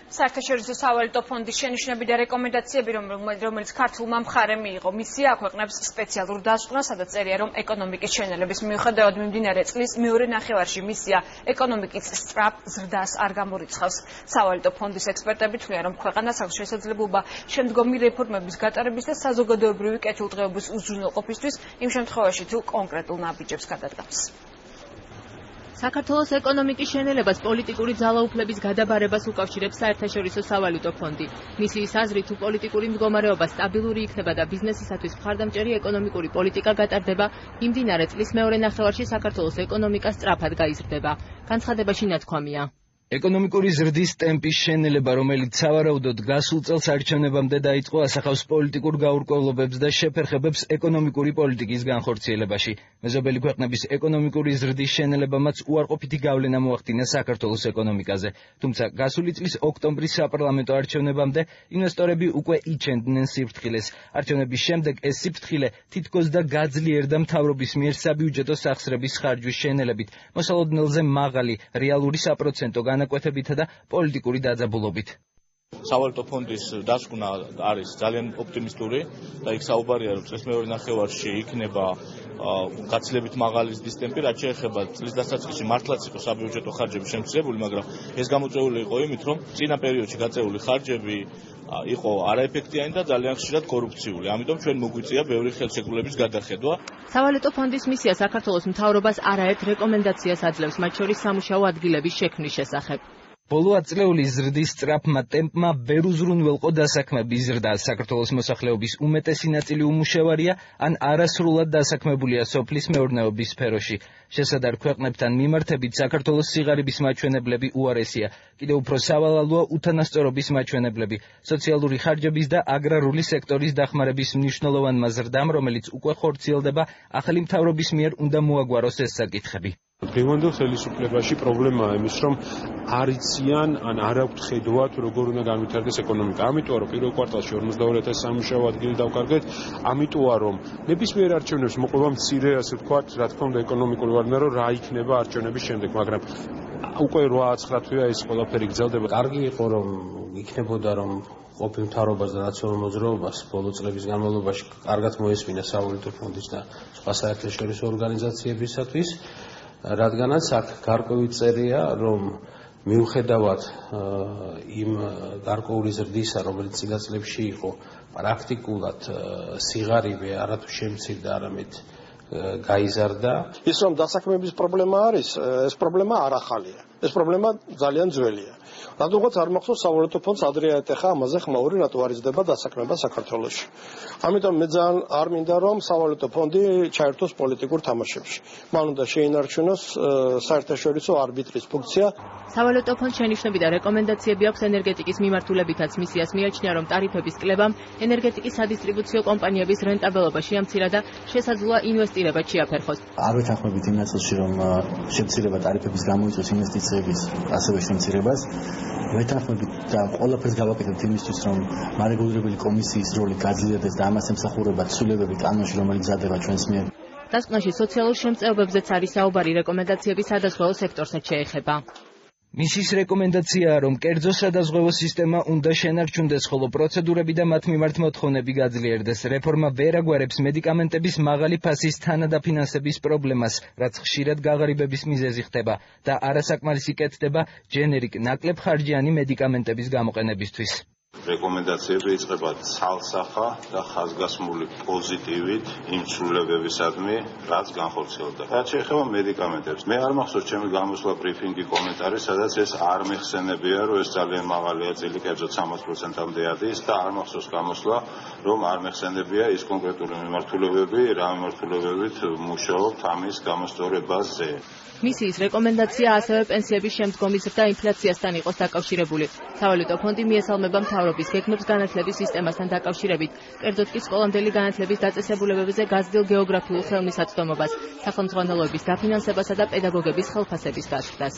საერთაშორისო სავალუტო ფონდის შენიშვნები და რეკომენდაციები, რომელიც ქართულმა მხარემ მიიღო, მისია აქვეყნებს სპეციალურ დასკვნას, სადაც წერია, რომ ეკონომიკის შენელების მიუხედავად მიმდინარე წლის მეორე ნახევარში მისია ეკონომიკის სწრაფ ზრდას არ გამორიცხავს. სავალუტო ფონდის ექსპერტები თვლიან, რომ ქვეყანას აქვს შესაძლებლობა შემდგომი რეფორმების გატარების და საზოგადოებრივი კეთილდღეობის უზრუნველყოფისთვის, იმ შემთხვევაში თუ კონკრეტულ ნაბიჯებს გადადგამს. საქართველოს ეკონომიკის შენელებას პოლიტიკური ძალაუფლების გადაბარებას უკავშირებს საერთაშორისო სავალუტო ფონდი. მისიის აზრით, თუ პოლიტიკური მდგომარეობა სტაბილური იქნება და ბიზნესისათვის მხარდამჭერი ეკონომიკური პოლიტიკა გატარდება, იმდინარე წლის მეორე ნახევარში საქართველოს ეკონომიკა სწრაფად გაიზრდება. განცხადებაში ნათქვამია. ეკონომიკური ზრდის ტემპის შენელება, რომელიც სავარაუდოდ გასულ წელს არჩევნებამდე დაიწყო, ასახავს პოლიტიკურ გაურკვევლობებს და შეფერხებებს ეკონომიკური პოლიტიკის განხორციელებაში. მეზობელი ქვეყნების ეკონომიკური ზრდის შენელებამაც უარყოფითი გავლენა მოახდინა საქართველოს ეკონომიკაზე. თუმცა გასული წლის ოქტომბრის საპარლამენტო არჩევნებამდე ინვესტორები უკვე იჩენდნენ სიფრთხილეს. არჩევნების შემდეგ ეს სიფრთხილე თითქოს და გაძლიერდა მთავრობის მიერ საბიუჯეტო სახსრების ხარჯვის შენელებით, მოსალოდნელზე მაღალი რეალური საპროცენტო განაკვეთებითა და პოლიტიკური დაძაბულობით. სავალუტო ფონდის დასკვნა არის ძალიან ოპტიმისტური და იქ საუბარია, რომ წლის მეორე ნახევარში იქნება გაცილებით მაღალი ზრდის ტემპი, რაც შეეხება წლის დასაწყისში მართლაც იყო საბიუჯეტო ხარჯები შემცირებული, მაგრამ ეს გამოწვეული იყო იმით, რომ წინა პერიოდში გაწეული ხარჯები იყო არაეფექტიანი და ძალიან ხშირად კორუფციული. ამიტომ ჩვენ მოგვიწია ბევრი ხელშეკრულების გადახედვა. სავალუტო ფონდის მისია საქართველოს მთავრობას არაერთ რეკომენდაციას აძლევს, მათ შორის სამუშაო ადგილების შექმნის შესახებ. ბოლო ათწლეულის ზრდის სწრაფმა ტემპმა ვერ უზრუნველყო დასაქმების ზრდას. საქართველოს მოსახლეობის უმეტესი ნაწილი უმუშევარია ან არასრულად დასაქმებულია სოფლის მეურნეობის სფეროში. შესადარ ქვეყნებთან მიმართებით საქართველოს სიღარიბის მაჩვენებლები უარესია. კიდევ უფრო სავალალოა უთანასწორობის მაჩვენებლები. სოციალური ხარჯების და აგრარული სექტორის დახმარების მნიშვნელოვანმა ზრდამ, რომელიც უკვე ხორციელდება, ახალი მთავრობის მიერ უნდა მოაგვაროს ეს საკითხები. დღევანდელ ხელისუფლებაში პრობლემაა იმის, რომ არ იციან ან არ აქვთ ხედვა თუ როგორ უნდა განვითარდეს ეკონომიკა. ამიტოა რომ პირველ კვარტალში 52,000 სამუშაო ადგილი დავკარგეთ, ამიტოა რომ ნებისმიერ არჩევნებს მოყვება მცირე, ასე ვთქვათ, რა თქმა უნდა ეკონომიკური ვარდნა, რომ რა იქნება არჩევნების შემდეგ, მაგრამ უკვე 8-9 თვეა ეს ყველაფერი გრძელდება. კარგი იყო რომ იქნებოდა რომ ყოფილ მთავრობას და ნაციონალურ მოძრაობას ბოლო წლების განმავლობაში კარგად მოესმინა სავალუტო ფონდის და სხვა საერთაშორისო ორგანიზაციებისათვის. რადგანაც აქ გარკვევი წერია, რომ მიუხედავად იმ გარკვეული ზრდისა, რომელიც წინა წლებში იყო, პრაქტიკულად სიღარიბე არათუ შემცირდა, არამედ გაიზარდა. ის რომ დასაქმების პრობლემა არის, ეს პრობლემა არ ახალია. ეს პრობლემა ძალიან ძველია. რადგანაც არ მახსოვს სავალუტო ფონდს ადრე ეთეხა ამაზე ხმაური რატო არ იზრდება დასაქმება საქართველოში. ამიტომ მე ძალიან არ მინდა რომ სავალუტო ფონდი ჩაერთოს პოლიტიკურ თამაშებში. მან უნდა შეინარჩუნოს საერთაშორისო არბიტრის ფუნქცია. სავალუტო ფონდს შენიშვნები და რეკომენდაციები აქვს ენერგეტიკის მიმართულებითაც. მისიას მიაჩნია, რომ ტარიფების კლებამ ენერგეტიკის სადისტრიბუციო კომპანიების რენტაბელობა შეამცირა და შესაძლოა ინვესტირება შეაფერხოს. არ ვეთანხმებით იმ ნაწილში, რომ შემცირება ტარიფების გამოიწვევს ინვესტიციების ასევე შემცირებას. ვეთანხმებით და ყველაფერს გავაკეთებთ იმისთვის, რომ მარეგულირებელი კომისიის როლი გაძლიერდეს და ამას ემსახურება ცვლილებები კანონში, რომელიც მზადდება ჩვენს მიერ. დასკვნაში სოციალურ შემწეობებზეც არის საუბარი, რეკომენდაციები სადაზღვევო სექტორსაც შეეხება. მისის რეკომენდაციაა, რომ კერძო სადაზღვევო სისტემა უნდა შენარჩუნდეს, ხოლო პროცედურები და მათ მიმართ მოთხოვნები გაძლიერდეს. რეფორმა ვერ აგვარებს მედიკამენტების მაღალი ფასის თანადაფინანსების პრობლემას, რაც ხშირად გაღრიბების მიზეზი ხდება და არასაკმარისი კეთდება ჯენერიკ ნაკლებხარჯიანი მედიკამენტების გამოყენებისთვის. რეკომენდაციები იწყება ცალსახა და ხაზგასმული პოზიტივით იმ ცვლილებებისადმი, რაც განხორციელდა. რაც შეეხება მედიკამენტებს, მე არ მახსოვს ჩემი გამოსვლა ბრიფინგი კომენტარი, სადაც ეს არ მეხსენებია, რომ ეს ძალიან მაღალია წილი, კერძოდ 60%-მდე ადის და არ მახსოვს გამოსვლა, რომ არ მეხსენებია ის კონკრეტული მიმართულებები, რა მიმართულებებით მუშაობთ ამის გამოსწორებაზე. მისიის რეკომენდაცია ასევე პენსიების შემდგომი ზრდა ინფლაციასთან იყოს დაკავშირებული. სავალუტო ფონდი მიესალმება მთავრობის გეგმებს განათლების სისტემასთან დაკავშირებით, კერძოდ კი სკოლამდელი განათლების დაწესებულებებზე გაზრდილ გეოგრაფიულ ხელმისაწვდომობას, სახელმძღვანელოების დაფინანსებასა და პედაგოგების ხელფასების გაზრდას.